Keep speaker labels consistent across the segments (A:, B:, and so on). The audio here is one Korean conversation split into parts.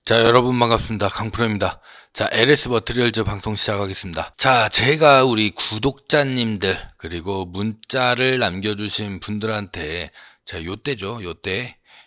A: 자, 여러분 반갑습니다. 강프로입니다. 자, LS 머티리얼즈 방송 시작하겠습니다. 자, 제가 우리 구독자님들 그리고 문자를 남겨주신 분들한테 자, 요때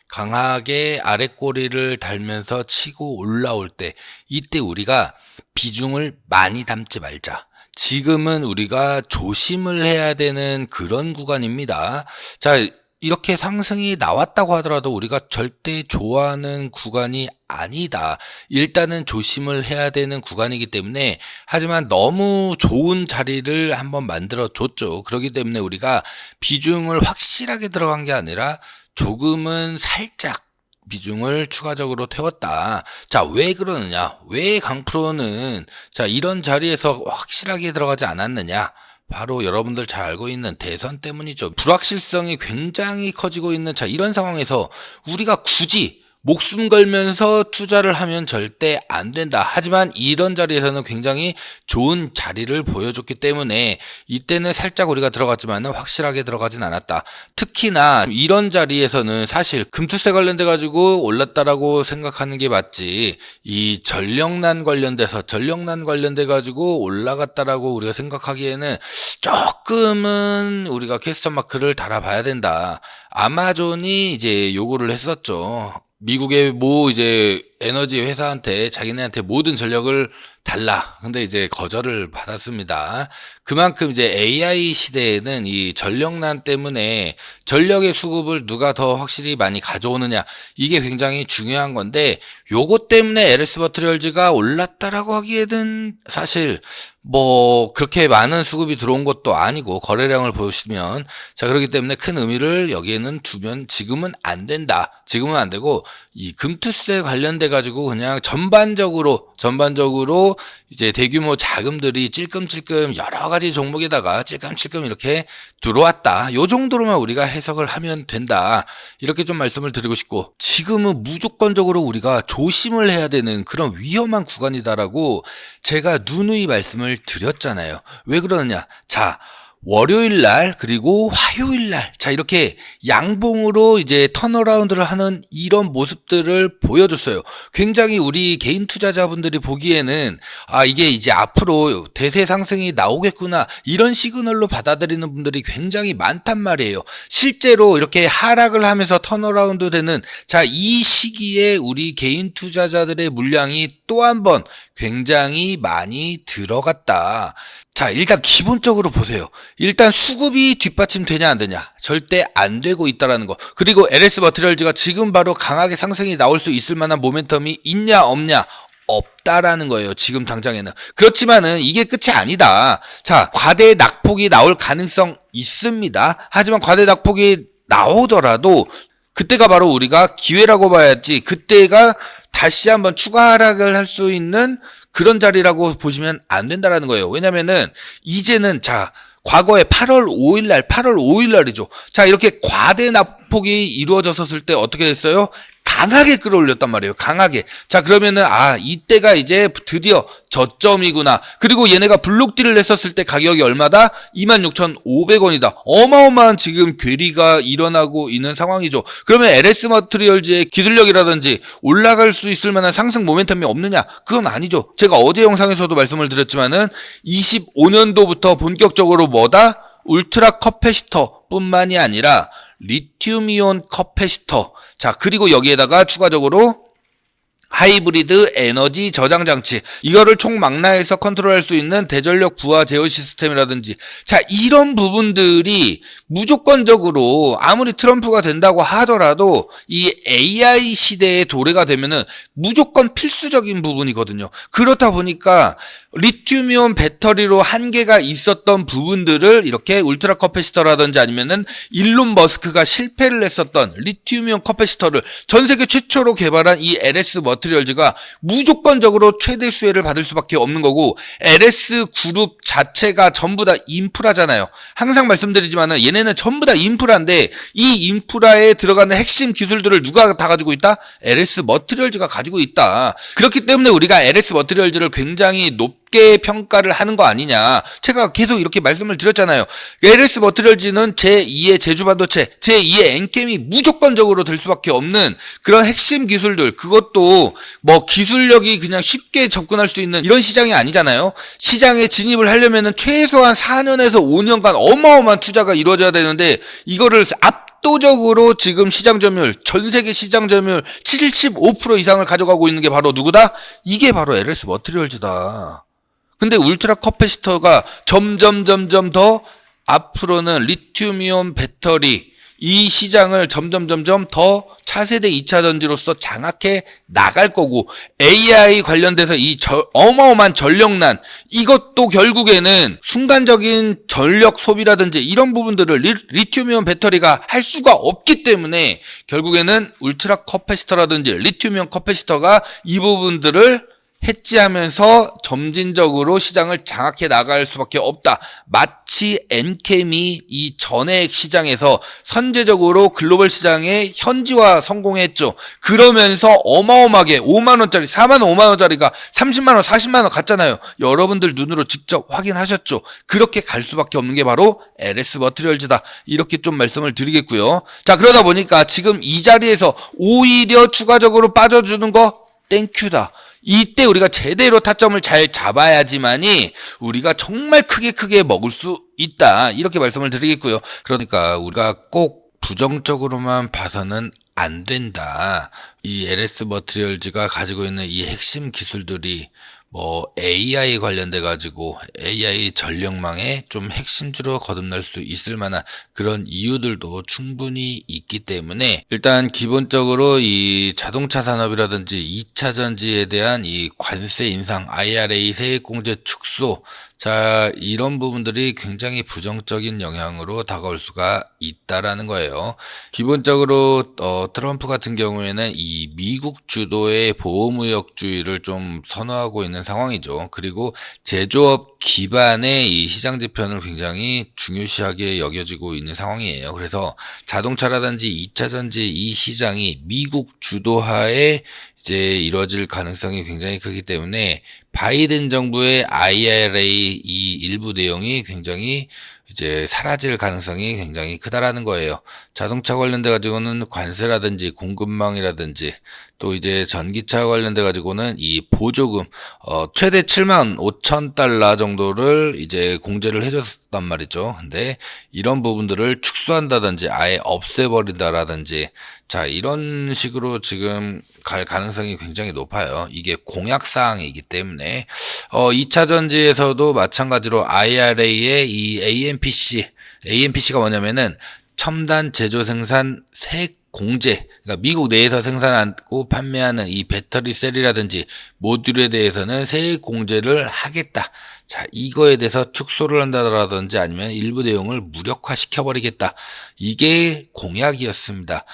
A: 강하게 아랫꼬리를 달면서 치고 올라올 때, 이때 우리가 비중을 많이 담지 말자. 지금은 우리가 조심을 해야 되는 그런 구간입니다. 자, 이렇게 상승이 나왔다고 하더라도 우리가 절대 좋아하는 구간이 아니다. 일단은 조심을 해야 되는 구간이기 때문에, 하지만 너무 좋은 자리를 한번 만들어 줬죠. 그렇기 때문에 우리가 비중을 확실하게 들어간 게 아니라 조금은 살짝 비중을 추가적으로 태웠다. 자, 왜 그러느냐? 왜 강프로는 자, 이런 자리에서 확실하게 들어가지 않았느냐? 바로 여러분들 잘 알고 있는 대선 때문이죠. 불확실성이 굉장히 커지고 있는 자, 이런 상황에서 우리가 굳이 목숨 걸면서 투자를 하면 절대 안 된다. 하지만 이런 자리에서는 굉장히 좋은 자리를 보여줬기 때문에 이때는 살짝 우리가 들어갔지만 확실하게 들어가진 않았다. 특히나 이런 자리에서는 사실 금투세 관련돼 가지고 올랐다라고 생각하는 게 맞지, 이 전력난 관련돼 가지고 올라갔다라고 우리가 생각하기에는 조금은 우리가 퀘스천 마크를 달아봐야 된다. 아마존이 이제 요구를 했었죠. 미국의 이제 에너지 회사한테 자기네한테 모든 전력을 달라. 근데 이제 거절을 받았습니다. 그만큼 이제 AI 시대에는 이 전력난 때문에 전력의 수급을 누가 더 확실히 많이 가져오느냐, 이게 굉장히 중요한 건데, 요것 때문에 LS 머티리얼즈가 올랐다라고 하기에는 사실 그렇게 많은 수급이 들어온 것도 아니고, 거래량을 보시면 자, 그렇기 때문에 큰 의미를 여기에는 두면 지금은 안 된다. 지금은 안 되고, 이 금투세 관련돼 가지고 그냥 전반적으로 이제 대규모 자금들이 찔끔찔끔 여러 가지 종목에다가 찔끔찔끔 이렇게 들어왔다. 요 정도로만 우리가 해석을 하면 된다. 이렇게 좀 말씀을 드리고 싶고, 지금은 무조건적으로 우리가 조심을 해야 되는 그런 위험한 구간이다라고 제가 누누이 말씀을 드렸잖아요. 왜 그러느냐? 자, 월요일 날 그리고 화요일 날, 자, 이렇게 양봉으로 이제 턴어라운드를 하는 이런 모습들을 보여줬어요. 굉장히 우리 개인 투자자분들이 보기에는 이게 이제 앞으로 대세 상승이 나오겠구나, 이런 시그널로 받아들이는 분들이 굉장히 많단 말이에요. 실제로 이렇게 하락을 하면서 턴어라운드 되는 자, 이 시기에 우리 개인 투자자들의 물량이 또 한 번 굉장히 많이 들어갔다. 자, 일단 기본적으로 보세요. 일단 수급이 뒷받침되냐 안 되냐? 절대 안 되고 있다라는 거. 그리고 LS 머티리얼즈가 지금 바로 강하게 상승이 나올 수 있을 만한 모멘텀이 있냐 없냐? 없다라는 거예요. 지금 당장에는. 그렇지만은 이게 끝이 아니다. 자, 과대 낙폭이 나올 가능성 있습니다. 하지만 과대 낙폭이 나오더라도 그때가 바로 우리가 기회라고 봐야지, 그때가 다시 한번 추가 하락을 할 수 있는 그런 자리라고 보시면 안 된다라는 거예요. 왜냐면은 이제는 자, 과거에 8월 5일 날이죠. 자, 이렇게 과대 낙폭이 이루어졌을 때 어떻게 됐어요? 강하게 끌어올렸단 말이에요. 강하게. 자, 그러면은 이때가 이제 드디어 저점이구나. 그리고 얘네가 블록딜을 했었을 때 가격이 얼마다? 26,500원이다. 어마어마한 지금 괴리가 일어나고 있는 상황이죠. 그러면 LS 머티리얼즈의 기술력이라든지 올라갈 수 있을 만한 상승 모멘텀이 없느냐? 그건 아니죠. 제가 어제 영상에서도 말씀을 드렸지만은 25년도부터 본격적으로 울트라 커패시터 뿐만이 아니라 리튬이온 커패시터, 자, 그리고 여기에다가 추가적으로 하이브리드 에너지 저장 장치, 이거를 총망라해서 컨트롤할 수 있는 대전력 부하 제어 시스템이라든지, 자, 이런 부분들이 무조건적으로 아무리 트럼프가 된다고 하더라도 이 AI 시대의 도래가 되면은 무조건 필수적인 부분이거든요. 그렇다 보니까 리튬이온 배터리로 한계가 있었던 부분들을 이렇게 울트라 커패시터라든지 아니면은 일론 머스크가 실패를 했었던 리튬이온 커패시터를 전 세계 최초로 개발한 이 LS 머티리얼즈가 무조건적으로 최대 수혜를 받을 수밖에 없는 거고, LS 그룹 자체가 전부 다 인프라잖아요. 항상 말씀드리지만은 얘네는 전부 다 인프라인데, 이 인프라에 들어가는 핵심 기술들을 누가 다 가지고 있다? LS 머티리얼즈가 가지고 있다. 그렇기 때문에 우리가 LS 머티리얼즈를 굉장히 높게 높게 평가를 하는 거 아니냐. 제가 계속 이렇게 말씀을 드렸잖아요. LS 머티리얼즈는 제2의 제주반도체, 제2의 엔캠이 무조건적으로 될 수밖에 없는 그런 핵심 기술들, 그것도 뭐 기술력이 그냥 쉽게 접근할 수 있는 이런 시장이 아니잖아요. 시장에 진입을 하려면은 최소한 4년에서 5년간 어마어마한 투자가 이루어져야 되는데, 이거를 압도적으로 지금 시장 점유율, 전 세계 시장 점유율 75% 이상을 가져가고 있는 게 바로 누구다? 이게 바로 LS 머티리얼즈다. 근데 울트라 커패시터가 점점 더 앞으로는 리튬이온 배터리, 이 시장을 점점 더 차세대 2차 전지로서 장악해 나갈 거고, AI 관련돼서 이 어마어마한 전력난, 이것도 결국에는 순간적인 전력 소비라든지 이런 부분들을 리튬이온 배터리가 할 수가 없기 때문에 결국에는 울트라 커패시터라든지 리튬이온 커패시터가 이 부분들을 해지하면서 점진적으로 시장을 장악해 나갈 수밖에 없다. 마치 엔캠이 이 전액 시장에서 선제적으로 글로벌 시장에 현지화 성공했죠. 그러면서 어마어마하게 5만원짜리, 4만원, 5만원짜리가 30만원, 40만원 갔잖아요. 여러분들 눈으로 직접 확인하셨죠. 그렇게 갈 수밖에 없는 게 바로 LS 머티리얼즈다. 이렇게 좀 말씀을 드리겠고요. 자, 그러다 보니까 지금 이 자리에서 오히려 추가적으로 빠져주는 거 땡큐다. 이때 우리가 제대로 타점을 잘 잡아야지만이 우리가 정말 크게 먹을 수 있다. 이렇게 말씀을 드리겠고요. 그러니까 우리가 꼭 부정적으로만 봐서는 안 된다. 이 LS 머티리얼즈가 가지고 있는 이 핵심 기술들이 뭐 AI 관련돼 가지고 AI 전력망에 좀 핵심주로 거듭날 수 있을 만한 그런 이유들도 충분히 있기 때문에, 일단 기본적으로 이 자동차 산업이라든지 2차 전지에 대한 이 관세 인상, IRA 세액공제 축소, 자, 이런 부분들이 굉장히 부정적인 영향으로 다가올 수가 있다라는 거예요. 기본적으로 트럼프 같은 경우에는 이 미국 주도의 보호무역주의를 좀 선호하고 있는 상황이죠. 그리고 제조업 기반의 이 시장 지표를 굉장히 중요시하게 여겨지고 있는 상황이에요. 그래서 자동차라든지 2차 전지 이 시장이 미국 주도하에 이제 이루어질 가능성이 굉장히 크기 때문에 바이든 정부의 IRA 이 일부 내용이 굉장히 이제 사라질 가능성이 굉장히 크다라는 거예요. 자동차 관련돼 가지고는 관세라든지 공급망이라든지 또 이제 전기차 관련돼 가지고는 이 보조금 최대 7만 5천 달러 정도를 이제 공제를 해줬단 말이죠. 근데 이런 부분들을 축소한다든지 아예 없애버린다라든지, 자, 이런 식으로 지금 갈 가능성이 굉장히 높아요. 이게 공약사항이기 때문에 2차 전지에서도 마찬가지로 IRA의 이 AMPC가 뭐냐면은 첨단 제조 생산 세액 공제, 그러니까 미국 내에서 생산하고 판매하는 이 배터리 셀이라든지 모듈에 대해서는 세액 공제를 하겠다. 자, 이거에 대해서 축소를 한다라든지 아니면 일부 내용을 무력화시켜버리겠다. 이게 공약이었습니다.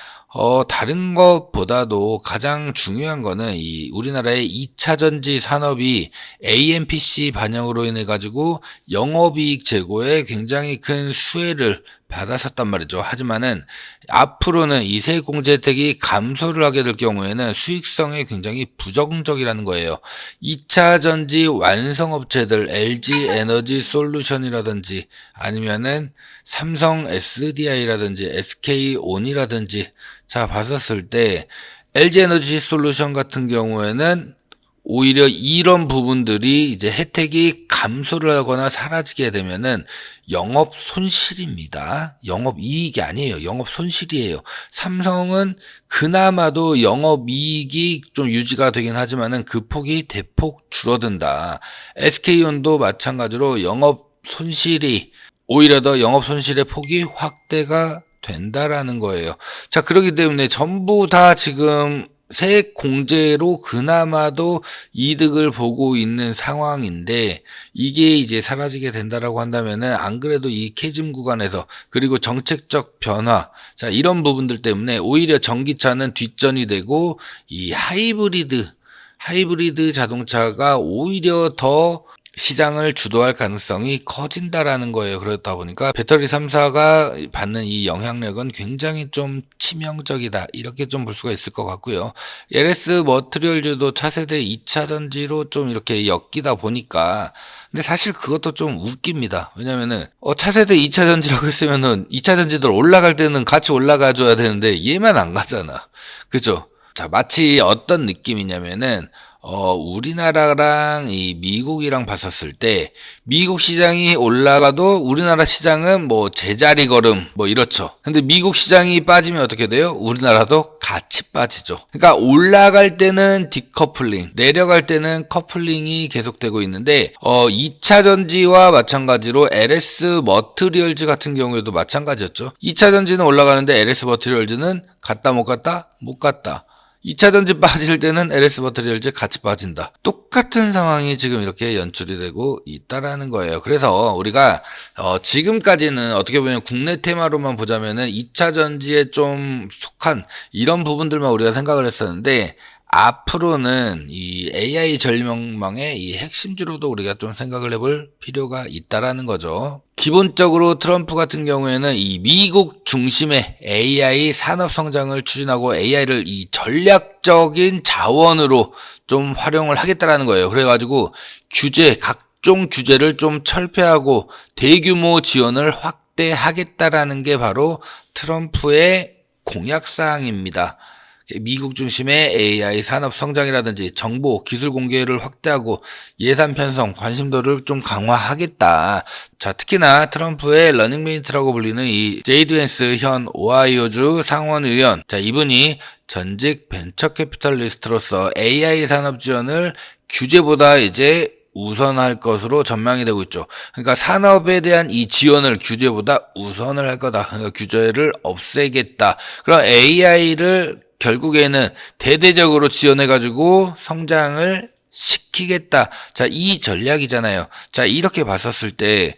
A: 다른 것보다도 가장 중요한 거는 이 우리나라의 2차 전지 산업이 AMPC 반영으로 인해 가지고 영업이익 제고에 굉장히 큰 수혜를 받았었단 말이죠. 하지만은 앞으로는 이 세액공제 혜택이 감소를 하게 될 경우에는 수익성에 굉장히 부정적이라는 거예요. 2차 전지 완성업체들 LG 에너지 솔루션이라든지 아니면은 삼성 SDI라든지 SK온이라든지, 자, 봤었을 때 LG 에너지 솔루션 같은 경우에는 오히려 이런 부분들이 이제 혜택이 감소를 하거나 사라지게 되면은 영업 손실입니다. 영업 이익이 아니에요. 영업 손실이에요. 삼성은 그나마도 영업 이익이 좀 유지가 되긴 하지만은 그 폭이 대폭 줄어든다. SK온도 마찬가지로 영업 손실이 오히려 더 영업 손실의 폭이 확대가 된다라는 거예요. 자, 그렇기 때문에 전부 다 지금 세액 공제로 그나마도 이득을 보고 있는 상황인데, 이게 이제 사라지게 된다라고 한다면은 안 그래도 이 캐즘 구간에서, 그리고 정책적 변화, 자, 이런 부분들 때문에 오히려 전기차는 뒷전이 되고 이 하이브리드 자동차가 오히려 더 시장을 주도할 가능성이 커진다라는 거예요. 그렇다 보니까 배터리 3사가 받는 이 영향력은 굉장히 좀 치명적이다. 이렇게 좀 볼 수가 있을 것 같고요. LS 머트리얼즈도 차세대 2차 전지로 좀 이렇게 엮이다 보니까 근데 사실 그것도 좀 웃깁니다. 왜냐면은 차세대 2차 전지라고 했으면은 2차 전지들 올라갈 때는 같이 올라가 줘야 되는데 얘만 안 가잖아. 그죠? 자, 마치 어떤 느낌이냐면은 우리나라랑 이 미국이랑 봤었을 때 미국 시장이 올라가도 우리나라 시장은 뭐 제자리 걸음 뭐 이렇죠. 근데 미국 시장이 빠지면 어떻게 돼요? 우리나라도 같이 빠지죠. 그러니까 올라갈 때는 디커플링, 내려갈 때는 커플링이 계속되고 있는데 2차 전지와 마찬가지로 LS 머트리얼즈 같은 경우에도 마찬가지였죠. 2차 전지는 올라가는데 LS 머트리얼즈는 갔다 못 갔다? 못 갔다. 2차 전지 빠질 때는 LS 머트리얼즈 같이 빠진다. 똑같은 상황이 지금 이렇게 연출이 되고 있다라는 거예요. 그래서 우리가 지금까지는 어떻게 보면 국내 테마로만 보자면은 2차 전지에 좀 속한 이런 부분들만 우리가 생각을 했었는데 앞으로는 이 AI 전력망의 이 핵심주로도 우리가 좀 생각을 해볼 필요가 있다라는 거죠. 기본적으로 트럼프 같은 경우에는 이 미국 중심의 AI 산업 성장을 추진하고 AI를 이 전략적인 자원으로 좀 활용을 하겠다라는 거예요. 그래가지고 각종 규제를 좀 철폐하고 대규모 지원을 확대하겠다라는 게 바로 트럼프의 공약사항입니다. 미국 중심의 AI 산업 성장이라든지 정보, 기술 공개를 확대하고 예산 편성, 관심도를 좀 강화하겠다. 자, 특히나 트럼프의 러닝메이트라고 불리는 이 제이드 밴스 현 오하이오주 상원의원. 자, 이분이 전직 벤처 캐피털리스트로서 AI 산업 지원을 규제보다 이제 우선할 것으로 전망이 되고 있죠. 그러니까 산업에 대한 이 지원을 규제보다 우선을 할 거다. 그러니까 규제를 없애겠다. 그럼 AI를 결국에는 대대적으로 지원해가지고 성장을 시키겠다. 자, 이 전략이잖아요. 자, 이렇게 봤었을 때,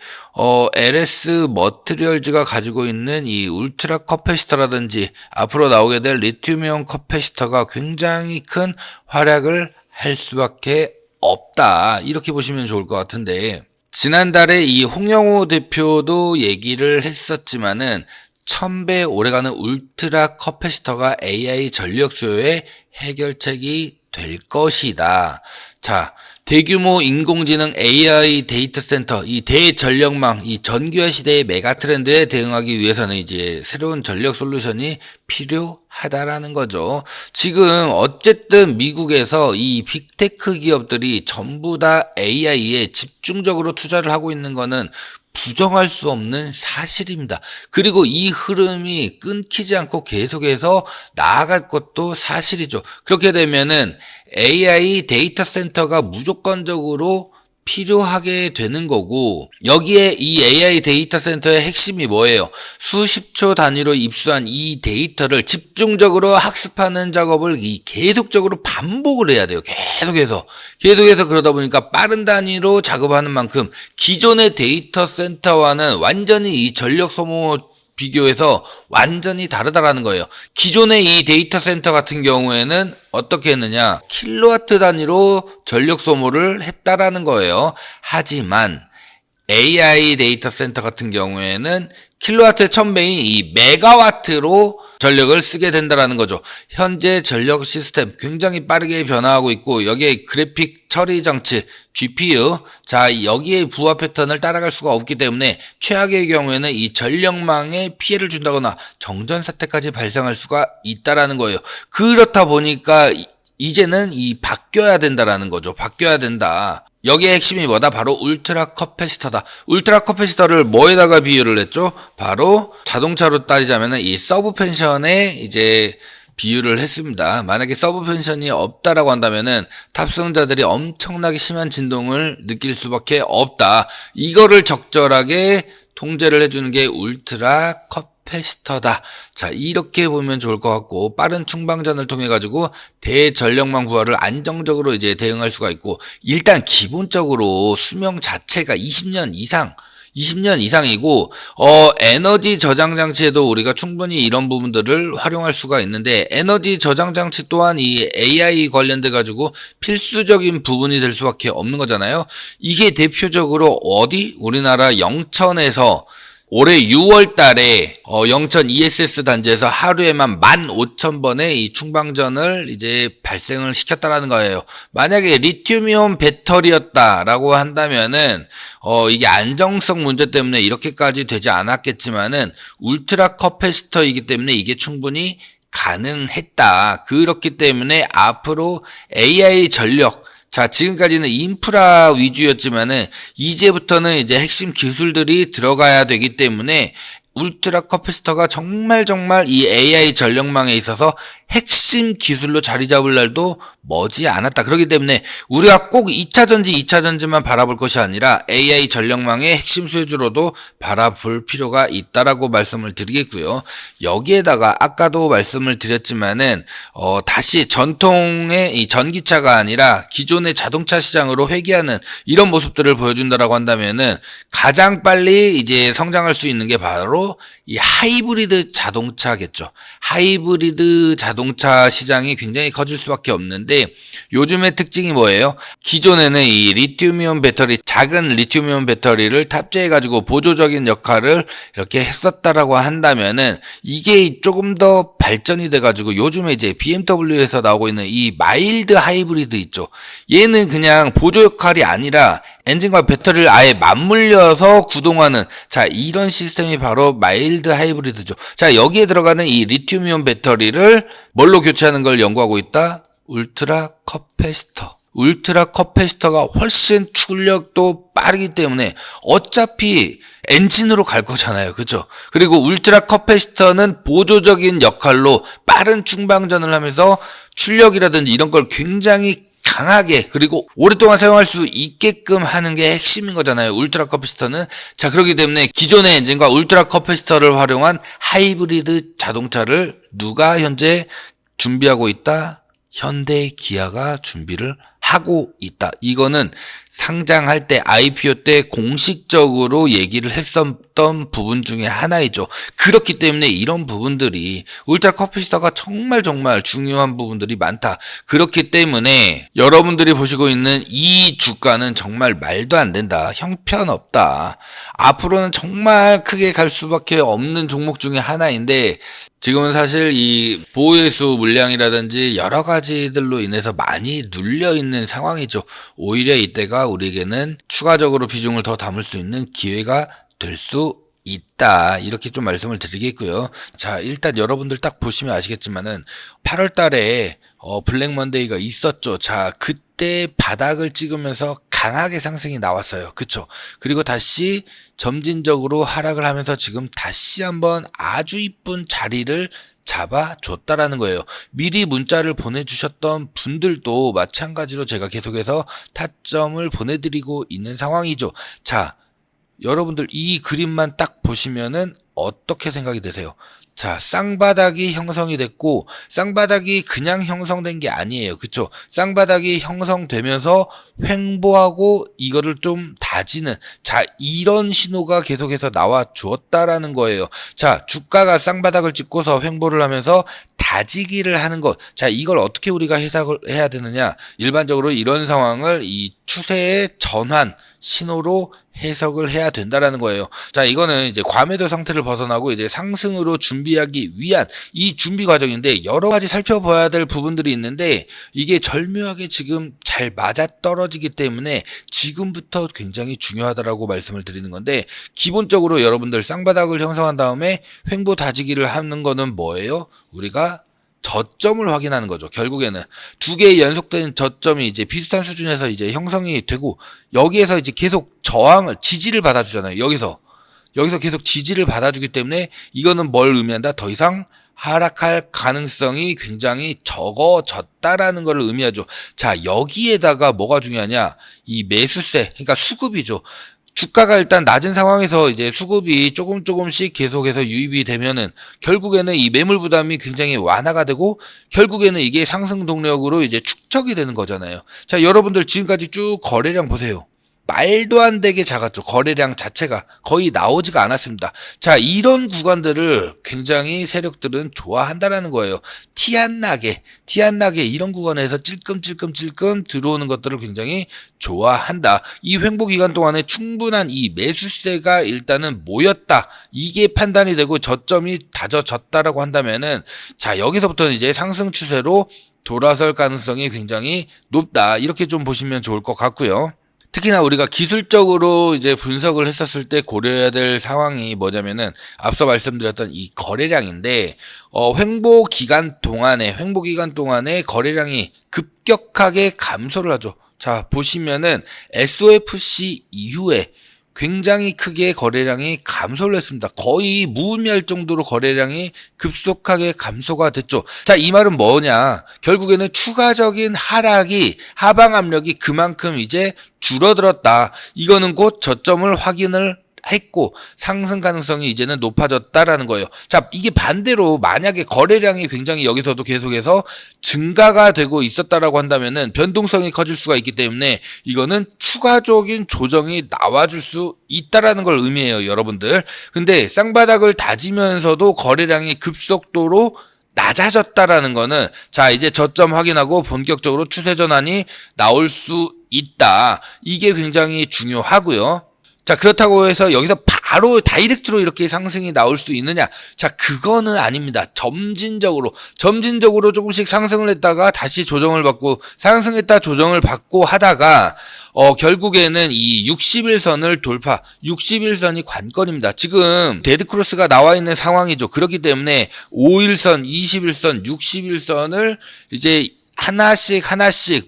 A: LS 머트리얼즈가 가지고 있는 이 울트라 커패시터라든지 앞으로 나오게 될 리튬이온 커패시터가 굉장히 큰 활약을 할 수밖에 없다. 이렇게 보시면 좋을 것 같은데, 지난달에 이 홍영호 대표도 얘기를 했었지만은, 1000배 오래가는 울트라 커패시터가 AI 전력 수요의 해결책이 될 것이다. 자, 대규모 인공지능 AI 데이터 센터, 이 대전력망, 이 전기화 시대의 메가 트렌드에 대응하기 위해서는 이제 새로운 전력 솔루션이 필요하다라는 거죠. 지금 어쨌든 미국에서 이 빅테크 기업들이 전부 다 AI에 집중적으로 투자를 하고 있는 거는 부정할 수 없는 사실입니다. 그리고 이 흐름이 끊기지 않고 계속해서 나아갈 것도 사실이죠. 그렇게 되면은 AI 데이터 센터가 무조건적으로 필요하게 되는 거고, 여기에 이 AI 데이터 센터의 핵심이 뭐예요? 수십 초 단위로 입수한 이 데이터를 집중적으로 학습하는 작업을 계속적으로 반복을 해야 돼요. 계속해서 그러다 보니까 빠른 단위로 작업하는 만큼 기존의 데이터 센터와는 완전히 이 전력 소모 비교해서 완전히 다르다라는 거예요. 기존의 이 데이터 센터 같은 경우에는 어떻게 했느냐? 킬로와트 단위로 전력 소모를 했다라는 거예요. 하지만 AI 데이터 센터 같은 경우에는 킬로와트의 1000배인 이 메가와트로 전력을 쓰게 된다라는 거죠. 현재 전력 시스템 굉장히 빠르게 변화하고 있고, 여기에 그래픽 처리 장치 GPU, 자, 여기에 부하 패턴을 따라갈 수가 없기 때문에 최악의 경우에는 이 전력망에 피해를 준다거나 정전 사태까지 발생할 수가 있다라는 거예요. 그렇다 보니까 이제는 바뀌어야 된다라는 거죠. 바뀌어야 된다. 여기에 핵심이 뭐다? 바로 울트라 커패시터다. 울트라 커패시터를 뭐에다가 비유를 했죠? 바로 자동차로 따지자면은 이 서브펜션에 이제 비유를 했습니다. 만약에 서브펜션이 없다라고 한다면은 탑승자들이 엄청나게 심한 진동을 느낄 수밖에 없다. 이거를 적절하게 통제를 해주는 게 울트라 커패시터다. 자, 이렇게 보면 좋을 것 같고, 빠른 충방전을 통해 가지고 대전력망 부하를 안정적으로 이제 대응할 수가 있고, 일단 기본적으로 수명 자체가 20년 이상 20년 이상이고 에너지 저장 장치에도 우리가 충분히 이런 부분들을 활용할 수가 있는데, 에너지 저장 장치 또한 이 AI 관련돼 가지고 필수적인 부분이 될 수밖에 없는 거잖아요. 이게 대표적으로 어디? 우리나라 영천에서 올해 6월 달에 영천 ESS 단지에서 하루에만 15,000번의 이 충방전을 이제 발생을 시켰다라는 거예요. 만약에 리튬이온 배터리였다라고 한다면은 이게 안정성 문제 때문에 이렇게까지 되지 않았겠지만은 울트라 커패시터이기 때문에 이게 충분히 가능했다. 그렇기 때문에 앞으로 AI 전력, 자, 지금까지는 인프라 위주였지만은 이제부터는 이제 핵심 기술들이 들어가야 되기 때문에 울트라 커패시터가 정말 이 AI 전력망에 있어서 핵심 기술로 자리 잡을 날도 머지 않았다. 그렇기 때문에 우리가 꼭 2차전지, 2차전지만 바라볼 것이 아니라 AI 전력망의 핵심 수혜주로도 바라볼 필요가 있다라고 말씀을 드리겠고요. 여기에다가 아까도 말씀을 드렸지만은 다시 전통의 이 전기차가 아니라 기존의 자동차 시장으로 회귀하는 이런 모습들을 보여준다라고 한다면은 가장 빨리 이제 성장할 수 있는 게 바로 이 하이브리드 자동차겠죠. 하이브리드 자동차 시장이 굉장히 커질 수밖에 없는데, 요즘의 특징이 뭐예요? 기존에는 이 리튬이온 배터리, 작은 리튬이온 배터리를 탑재해가지고 보조적인 역할을 이렇게 했었다라고 한다면은, 이게 조금 더 발전이 돼가지고 요즘에 이제 BMW에서 나오고 있는 이 마일드 하이브리드 있죠. 얘는 그냥 보조 역할이 아니라 엔진과 배터리를 아예 맞물려서 구동하는, 자, 이런 시스템이 바로 마일드 하이브리드죠. 자, 여기에 들어가는 이 리튬이온 배터리를 뭘로 교체하는 걸 연구하고 있다? 울트라 커패시터. 울트라 커패시터가 훨씬 출력도 빠르기 때문에 어차피 엔진으로 갈 거잖아요. 그죠? 그리고 울트라 커패시터는 보조적인 역할로 빠른 충방전을 하면서 출력이라든지 이런 걸 굉장히 강하게, 그리고 오랫동안 사용할 수 있게끔 하는 게 핵심인 거잖아요. 울트라 커패시터는. 자, 그렇기 때문에 기존의 엔진과 울트라 커패시터를 활용한 하이브리드 자동차를 누가 현재 준비하고 있다? 현대 기아가 준비를 하고 있다. 이거는 상장할 때, IPO 때 공식적으로 얘기를 했었던 부분 중에 하나이죠. 그렇기 때문에 이런 부분들이 울트라 커패시터가 정말 중요한 부분들이 많다. 그렇기 때문에 여러분들이 보시고 있는 이 주가는 정말 말도 안 된다. 형편없다. 앞으로는 정말 크게 갈 수밖에 없는 종목 중에 하나인데, 지금은 사실 이 보호회수 물량이라든지 여러 가지들로 인해서 많이 눌려있는 상황이죠. 오히려 이때가 우리에게는 추가적으로 비중을 더 담을 수 있는 기회가 될 수 있다. 이렇게 좀 말씀을 드리겠고요. 자, 일단 여러분들 딱 보시면 아시겠지만은 8월 달에 블랙 먼데이가 있었죠. 자, 그때 바닥을 찍으면서 강하게 상승이 나왔어요. 그쵸? 그리고 다시 점진적으로 하락을 하면서 지금 다시 한번 아주 이쁜 자리를 잡아줬다라는 거예요. 미리 문자를 보내주셨던 분들도 마찬가지로 제가 계속해서 타점을 보내드리고 있는 상황이죠. 자, 여러분들 이 그림만 딱 보시면은 어떻게 생각이 되세요? 자, 쌍바닥이 형성이 됐고, 쌍바닥이 그냥 형성된 게 아니에요. 그쵸? 쌍바닥이 형성되면서 횡보하고 이거를 좀 다지는, 자, 이런 신호가 계속해서 나와 주었다라는 거예요. 자, 주가가 쌍바닥을 찍고서 횡보를 하면서 다지기를 하는 것. 자, 이걸 어떻게 우리가 해석을 해야 되느냐? 일반적으로 이런 상황을 이 추세의 전환 신호로 해석을 해야 된다라는 거예요. 자, 이거는 이제 과매도 상태를 벗어나고 이제 상승으로 준비하기 위한 이 준비 과정인데, 여러 가지 살펴봐야 될 부분들이 있는데, 이게 절묘하게 지금 잘 맞아 떨어지기 때문에 지금부터 굉장히 중요하다라고 말씀을 드리는 건데, 기본적으로 여러분들 쌍바닥을 형성한 다음에 횡보 다지기를 하는 거는 뭐예요? 우리가 저점을 확인하는 거죠. 결국에는 두 개의 연속된 저점이 이제 비슷한 수준에서 이제 형성이 되고, 여기에서 이제 계속 저항을, 지지를 받아주잖아요. 여기서 계속 지지를 받아주기 때문에 이거는 뭘 의미한다? 더 이상 하락할 가능성이 굉장히 적어졌다라는 걸 의미하죠. 자, 여기에다가 뭐가 중요하냐? 이 매수세, 그러니까 수급이죠. 주가가 일단 낮은 상황에서 이제 수급이 조금씩 계속해서 유입이 되면은 결국에는 이 매물 부담이 굉장히 완화가 되고, 결국에는 이게 상승 동력으로 이제 축적이 되는 거잖아요. 자, 여러분들 지금까지 쭉 거래량 보세요. 말도 안 되게 작았죠. 거래량 자체가 거의 나오지가 않았습니다. 자, 이런 구간들을 굉장히 세력들은 좋아한다라는 거예요. 티 안 나게 이런 구간에서 찔끔찔끔 들어오는 것들을 굉장히 좋아한다. 이 횡보 기간 동안에 충분한 이 매수세가 일단은 모였다. 이게 판단이 되고 저점이 다져졌다라고 한다면은, 자, 여기서부터는 이제 상승 추세로 돌아설 가능성이 굉장히 높다. 이렇게 좀 보시면 좋을 것 같고요. 특히나 우리가 기술적으로 이제 분석을 했었을 때 고려해야 될 상황이 뭐냐면은, 앞서 말씀드렸던 이 거래량인데, 횡보 기간 동안에 거래량이 급격하게 감소를 하죠. 자, 보시면은 SOFC 이후에 굉장히 크게 거래량이 감소를 했습니다. 거의 무의미할 정도로 거래량이 급속하게 감소가 됐죠. 자, 이 말은 뭐냐? 결국에는 추가적인 하방 압력이 그만큼 이제 줄어들었다. 이거는 곧 저점을 확인을 했고 상승 가능성이 이제는 높아졌다라는 거예요. 자, 이게 반대로 만약에 거래량이 굉장히 여기서도 계속해서 증가가 되고 있었다라고 한다면은 변동성이 커질 수가 있기 때문에 이거는 추가적인 조정이 나와줄 수 있다라는 걸 의미해요, 여러분들. 근데 쌍바닥을 다지면서도 거래량이 급속도로 낮아졌다라는 거는, 자, 이제 저점 확인하고 본격적으로 추세 전환이 나올 수 있다. 이게 굉장히 중요하고요. 자, 그렇다고 해서 여기서 바로 다이렉트로 이렇게 상승이 나올 수 있느냐? 자, 그거는 아닙니다. 점진적으로 조금씩 상승을 했다가 다시 조정을 받고, 상승했다 조정을 받고 하다가 결국에는 이 60일선을 돌파, 60일선이 관건입니다. 지금 데드크로스가 나와 있는 상황이죠. 그렇기 때문에 5일선, 20일선, 60일선을 이제 하나씩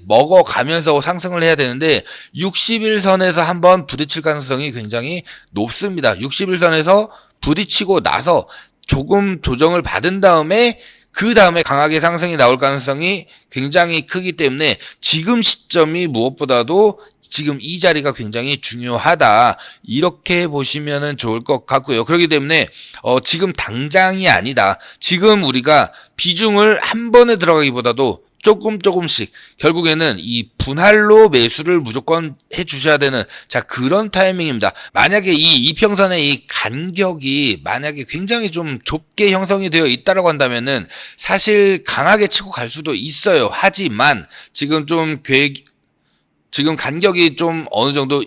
A: 먹어가면서 상승을 해야 되는데 60일선에서 한번 부딪힐 가능성이 굉장히 높습니다. 60일선에서 부딪히고 나서 조금 조정을 받은 다음에 그 다음에 강하게 상승이 나올 가능성이 굉장히 크기 때문에 지금 시점이 무엇보다도 지금 이 자리가 굉장히 중요하다. 이렇게 보시면 좋을 것 같고요. 그렇기 때문에 지금 당장이 아니다. 지금 우리가 비중을 한 번에 들어가기보다도 조금씩 결국에는 이 분할로 매수를 무조건 해 주셔야 되는, 자, 그런 타이밍입니다. 만약에 이 이평선의 이 간격이 만약에 굉장히 좀 좁게 형성이 되어 있다라고 한다면은 사실 강하게 치고 갈 수도 있어요. 하지만 지금 지금 간격이 좀 어느 정도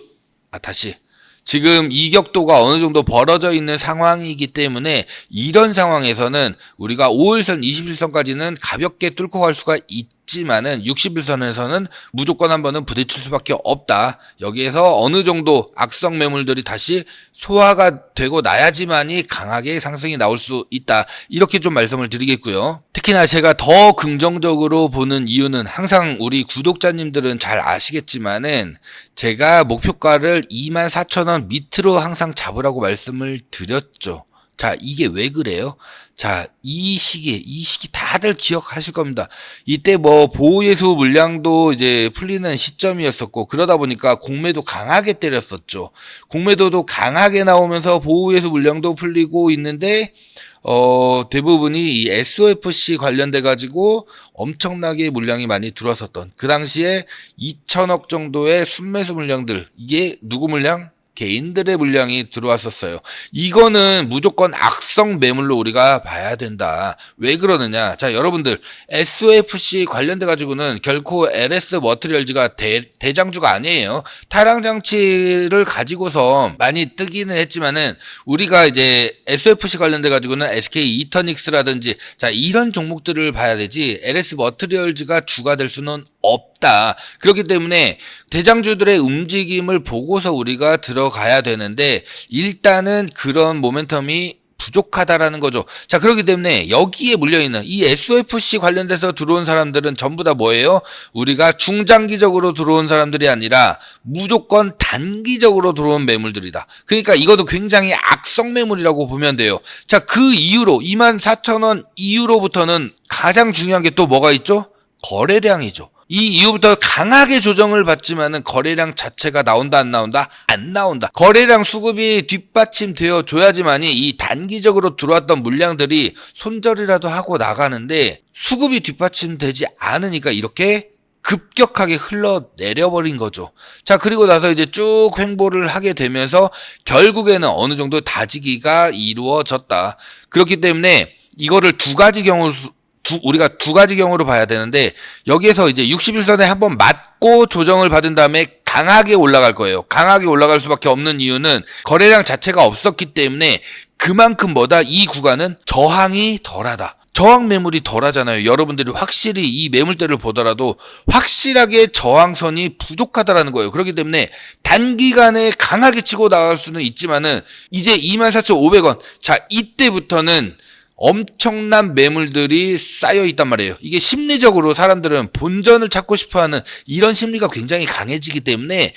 A: 지금 이격도가 어느 정도 벌어져 있는 상황이기 때문에 이런 상황에서는 우리가 5일선, 21선까지는 가볍게 뚫고 갈 수가 있지만은 60일선에서는 무조건 한 번은 부딪힐 수밖에 없다. 여기에서 어느 정도 악성 매물들이 다시 소화가 되고 나야지만이 강하게 상승이 나올 수 있다. 이렇게 좀 말씀을 드리겠고요. 특히나 제가 더 긍정적으로 보는 이유는, 항상 우리 구독자님들은 잘 아시겠지만은 제가 목표가를 24,000원 밑으로 항상 잡으라고 말씀을 드렸죠. 자, 이게 왜 그래요? 자, 이 시기 다들 기억하실 겁니다. 이때 뭐 보호예수 물량도 이제 풀리는 시점이었었고, 그러다 보니까 공매도 강하게 때렸었죠. 공매도도 강하게 나오면서 보호예수 물량도 풀리고 있는데 대부분이 이 SOFC 관련돼 가지고 엄청나게 물량이 많이 들어왔었던, 그 당시에 2천억 정도의 순매수 물량들, 이게 누구 물량? 개인들의 물량이 들어왔었어요. 이거는 무조건 악성 매물로 우리가 봐야 된다. 왜 그러느냐? 자, 여러분들, SOFC 관련돼 가지고는 결코 LS 머티리얼즈가 대장주가 아니에요. 타량 장치를 가지고서 많이 뜨기는 했지만은 우리가 이제 SOFC 관련돼 가지고는 SK 이터닉스라든지, 자, 이런 종목들을 봐야 되지 LS 머티리얼즈가 주가 될 수는 없다. 그렇기 때문에 대장주들의 움직임을 보고서 우리가 들어가야 되는데 일단은 그런 모멘텀이 부족하다라는 거죠. 자, 그렇기 때문에 여기에 물려있는 이 SOFC 관련돼서 들어온 사람들은 전부 다 뭐예요? 우리가 중장기적으로 들어온 사람들이 아니라 무조건 단기적으로 들어온 매물들이다. 그러니까 이것도 굉장히 악성 매물이라고 보면 돼요. 자, 그 이후로 24,000원 이후로부터는 가장 중요한 게 또 뭐가 있죠? 거래량이죠. 이 이후부터 강하게 조정을 받지만은 거래량 자체가 나온다 안 나온다? 안 나온다. 거래량 수급이 뒷받침되어 줘야지만이 이 단기적으로 들어왔던 물량들이 손절이라도 하고 나가는데 수급이 뒷받침되지 않으니까 이렇게 급격하게 흘러내려버린 거죠. 자, 그리고 나서 이제 쭉 횡보를 하게 되면서 결국에는 어느 정도 다지기가 이루어졌다. 그렇기 때문에 이거를 우리가 두 가지 경우로 봐야 되는데, 여기에서 이제 61선에 한번 맞고 조정을 받은 다음에 강하게 올라갈 거예요. 강하게 올라갈 수밖에 없는 이유는 거래량 자체가 없었기 때문에 그만큼 이 구간은 저항이 덜하다. 저항 매물이 덜하잖아요. 여러분들이 확실히 이 매물대를 보더라도 확실하게 저항선이 부족하다라는 거예요. 그렇기 때문에 단기간에 강하게 치고 나갈 수는 있지만은 이제 24,500원. 자, 이때부터는 엄청난 매물들이 쌓여 있단 말이에요. 이게 심리적으로 사람들은 본전을 찾고 싶어하는 이런 심리가 굉장히 강해지기 때문에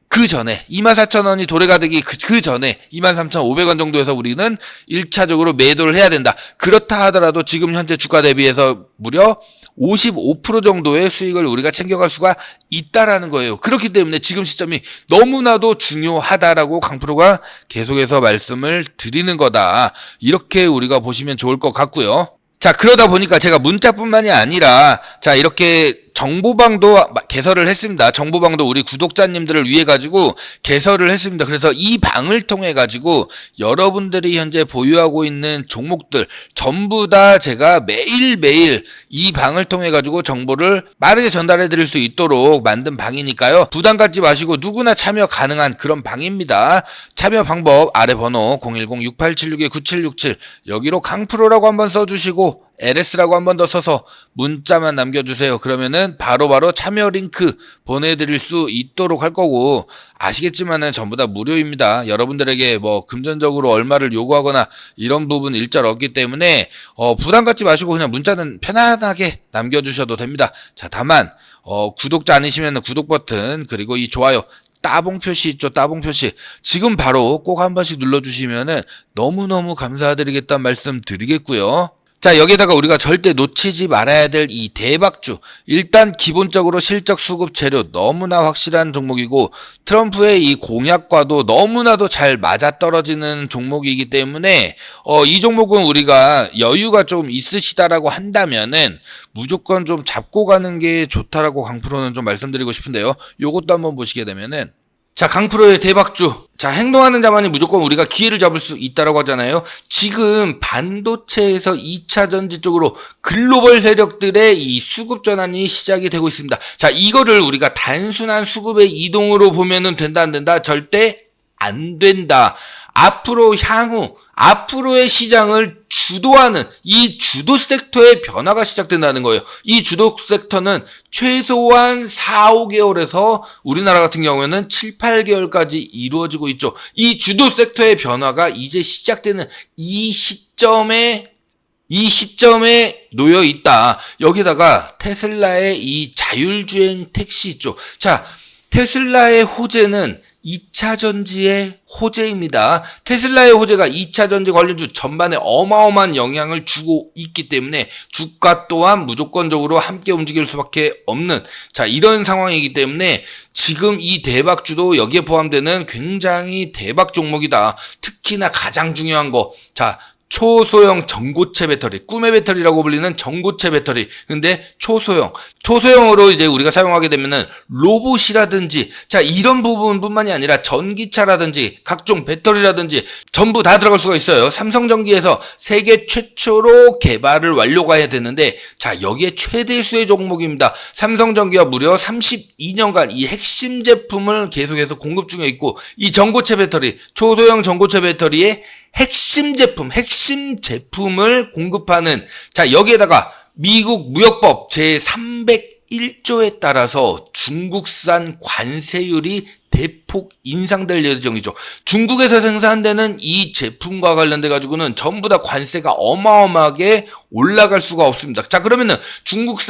A: 그 전에 24,000원이 도래가 되기 그 전에 23,500원 정도에서 우리는 1차적으로 매도를 해야 된다. 그렇다 하더라도 지금 현재 주가 대비해서 무려 55% 정도의 수익을 우리가 챙겨갈 수가 있다라는 거예요. 그렇기 때문에 지금 시점이 너무나도 중요하다라고 강프로가 계속해서 말씀을 드리는 거다. 이렇게 우리가 보시면 좋을 것 같고요. 자, 그러다 보니까 제가 문자뿐만이 아니라 자, 이렇게 정보방도 개설을 했습니다. 정보방도 우리 구독자님들을 위해 가지고 개설을 했습니다. 그래서 이 방을 통해 가지고 여러분들이 현재 보유하고 있는 종목들 전부 다 제가 매일매일 이 방을 통해 가지고 정보를 빠르게 전달해 드릴 수 있도록 만든 방이니까요. 부담 갖지 마시고 누구나 참여 가능한 그런 방입니다. 참여 방법 아래 번호 010-6876-9767 여기로 강프로라고 한번 써주시고 LS라고 한 번 더 써서 문자만 남겨주세요. 그러면은 바로바로 참여 링크 보내드릴 수 있도록 할 거고, 아시겠지만은 전부 다 무료입니다. 여러분들에게 뭐 금전적으로 얼마를 요구하거나 이런 부분 일절 없기 때문에 부담 갖지 마시고 그냥 문자는 편안하게 남겨주셔도 됩니다. 자, 다만 구독자 아니시면 구독 버튼 그리고 이 좋아요 따봉 표시 있죠? 따봉 표시 지금 바로 꼭 한 번씩 눌러주시면은 너무너무 감사드리겠다는 말씀 드리겠고요. 자, 여기에다가 우리가 절대 놓치지 말아야 될 이 대박주. 일단 기본적으로 실적 수급 재료 너무나 확실한 종목이고 트럼프의 이 공약과도 너무나도 잘 맞아떨어지는 종목이기 때문에 이 종목은 우리가 여유가 좀 있으시다라고 한다면은 무조건 좀 잡고 가는 게 좋다라고 강프로는 좀 말씀드리고 싶은데요. 요것도 한번 보시게 되면은 자, 강프로의 대박주. 자, 행동하는 자만이 무조건 우리가 기회를 잡을 수 있다라고 하잖아요. 지금 반도체에서 2차 전지 쪽으로 글로벌 세력들의 이 수급 전환이 시작이 되고 있습니다. 자, 이거를 우리가 단순한 수급의 이동으로 보면은 된다 안 된다? 절대 안 된다. 앞으로의 시장을 주도하는 이 주도 섹터의 변화가 시작된다는 거예요. 이 주도 섹터는 최소한 4, 5개월에서 우리나라 같은 경우에는 7, 8개월까지 이루어지고 있죠. 이 주도 섹터의 변화가 이제 시작되는 이 시점에 놓여 있다. 여기다가 테슬라의 이 자율주행 택시 있죠. 자, 테슬라의 호재는 2차 전지의 호재입니다. 테슬라의 호재가 2차 전지 관련주 전반에 어마어마한 영향을 주고 있기 때문에 주가 또한 무조건적으로 함께 움직일 수밖에 없는 자, 이런 상황이기 때문에 지금 이 대박주도 여기에 포함되는 굉장히 대박 종목이다. 특히나 가장 중요한 거. 자, 초소형 전고체 배터리, 꿈의 배터리라고 불리는 전고체 배터리. 근데 초소형으로 이제 우리가 사용하게 되면은 로봇이라든지, 자, 이런 부분뿐만이 아니라 전기차라든지 각종 배터리라든지 전부 다 들어갈 수가 있어요. 삼성전기에서 세계 최초로 개발을 완료가 해야 되는데, 자, 여기에 최대 수혜 종목입니다. 삼성전기가 무려 32년간 이 핵심 제품을 계속해서 공급 중에 있고, 이 전고체 배터리, 초소형 전고체 배터리의 핵심 제품을 공급하는 자, 여기에다가 미국 무역법 제301조에 따라서 중국산 관세율이 대폭 인상될 예정이죠. 중국에서 생산되는 이 제품과 관련돼 가지고는 전부 다 관세가 어마어마하게 올라갈 수가 없습니다. 자, 그러면은 중국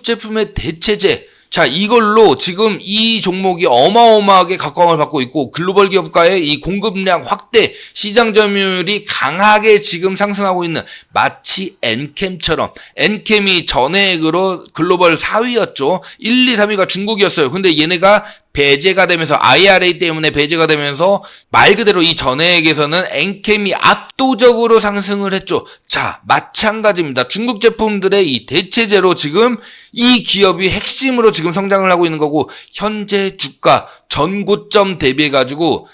A: 제품의 대체제 자, 이걸로 지금 이 종목이 어마어마하게 각광을 받고 있고 글로벌 기업가의 이 공급량 확대, 시장 점유율이 강하게 지금 상승하고 있는 마치 엔캠처럼 엔캠이 전액으로 글로벌 4위였죠. 1, 2, 3위가 중국이었어요. 근데 얘네가 배제가 되면서 IRA 때문에 배제가 되면서 말 그대로 이 전액에서는 엔캠이 압도적으로 상승을 했죠. 자, 마찬가지입니다. 중국 제품들의 이 대체제로 지금 이 기업이 핵심으로 지금 성장을 하고 있는 거고, 현재 주가 전고점 대비해가지고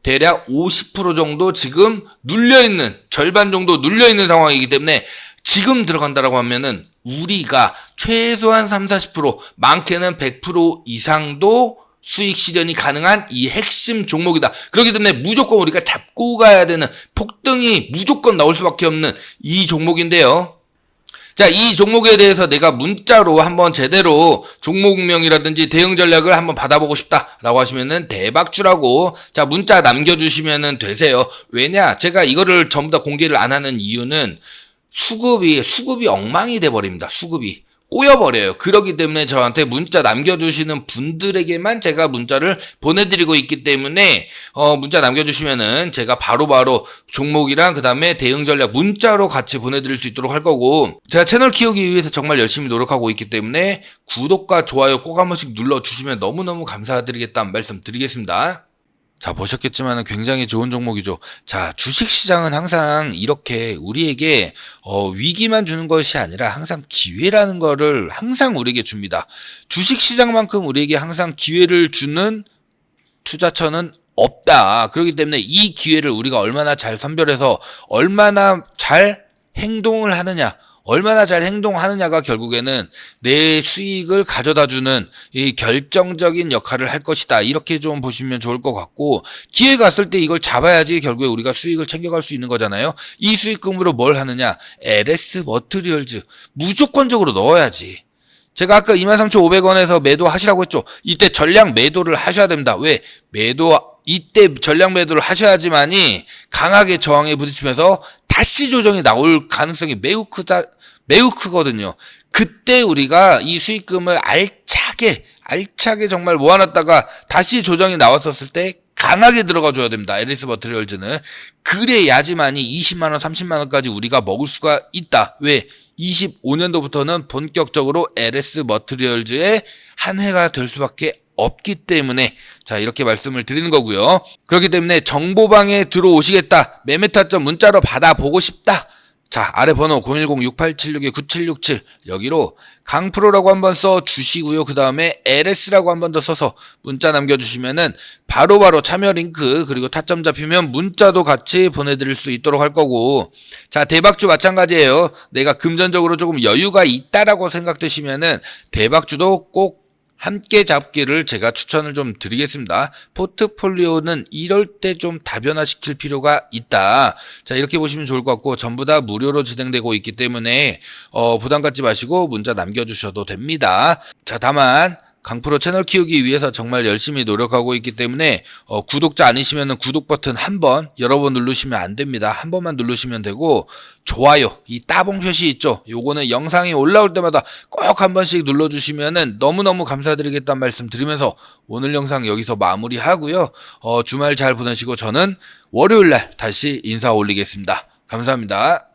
A: 대략 50% 정도 지금 눌려있는, 절반 정도 눌려있는 상황이기 때문에 지금 들어간다라고 하면은 우리가 최소한 30-40%, 많게는 100% 이상도 수익 실현이 가능한 이 핵심 종목이다. 그렇기 때문에 무조건 우리가 잡고 가야 되는, 폭등이 무조건 나올 수밖에 없는 이 종목인데요. 자, 이 종목에 대해서 내가 문자로 한번 제대로 종목명이라든지 대응 전략을 한번 받아보고 싶다라고 하시면은 대박주라고 자 문자 남겨주시면은 되세요. 왜냐? 제가 이거를 전부 다 공개를 안 하는 이유는 수급이 엉망이 돼버립니다. 수급이 꼬여버려요. 그렇기 때문에 저한테 문자 남겨주시는 분들에게만 제가 문자를 보내드리고 있기 때문에 문자 남겨주시면은 제가 바로바로 종목이랑 그 다음에 대응 전략 문자로 같이 보내드릴 수 있도록 할 거고, 제가 채널 키우기 위해서 정말 열심히 노력하고 있기 때문에 구독과 좋아요 꼭 한 번씩 눌러주시면 너무너무 감사드리겠다는 말씀 드리겠습니다. 자, 보셨겠지만 굉장히 좋은 종목이죠. 자, 주식시장은 항상 이렇게 우리에게 위기만 주는 것이 아니라 항상 기회라는 거를 항상 우리에게 줍니다. 주식시장만큼 우리에게 항상 기회를 주는 투자처는 없다. 그렇기 때문에 이 기회를 우리가 얼마나 잘 선별해서 얼마나 잘 행동을 하느냐, 얼마나 잘 행동하느냐가 결국에는 내 수익을 가져다주는 이 결정적인 역할을 할 것이다. 이렇게 좀 보시면 좋을 것 같고, 기회가 왔을 때 이걸 잡아야지 결국에 우리가 수익을 챙겨갈 수 있는 거잖아요. 이 수익금으로 뭘 하느냐? LS 머티리얼즈 무조건적으로 넣어야지. 제가 아까 23,500원에서 매도하시라고 했죠. 이때 전량 매도를 하셔야 됩니다. 왜? 이때 전량 매도를 하셔야지만이 강하게 저항에 부딪히면서 다시 조정이 나올 가능성이 매우 크거든요. 그때 우리가 이 수익금을 알차게 정말 모아놨다가 다시 조정이 나왔었을 때 강하게 들어가 줘야 됩니다. LS 머티리얼즈는. 그래야지만이 20만원, 30만원까지 우리가 먹을 수가 있다. 왜? 25년도부터는 본격적으로 LS 머티리얼즈의 한 해가 될 수밖에 없기 때문에 자 이렇게 말씀을 드리는 거고요. 그렇기 때문에 정보방에 들어오시겠다, 매매 타점 문자로 받아보고 싶다, 자 아래 번호 010-6876-9767 여기로 강프로라고 한번 써 주시고요. 그 다음에 LS라고 한 번 더 써서 문자 남겨주시면은 바로바로 참여 링크 그리고 타점 잡히면 문자도 같이 보내드릴 수 있도록 할 거고, 자 대박주 마찬가지예요. 내가 금전적으로 조금 여유가 있다라고 생각되시면은 대박주도 꼭 함께 잡기를 제가 추천을 좀 드리겠습니다. 포트폴리오는 이럴 때 좀 다변화시킬 필요가 있다. 자 이렇게 보시면 좋을 것 같고, 전부 다 무료로 진행되고 있기 때문에 부담 갖지 마시고 문자 남겨주셔도 됩니다. 자 다만 강프로 채널 키우기 위해서 정말 열심히 노력하고 있기 때문에 구독자 아니시면 구독 버튼 한 번 여러 번 누르시면 안 됩니다. 한 번만 누르시면 되고, 좋아요 이 따봉 표시 있죠, 요거는 영상이 올라올 때마다 꼭 한 번씩 눌러주시면은 너무너무 감사드리겠다는 말씀 드리면서 오늘 영상 여기서 마무리하고요. 주말 잘 보내시고 저는 월요일날 다시 인사 올리겠습니다. 감사합니다.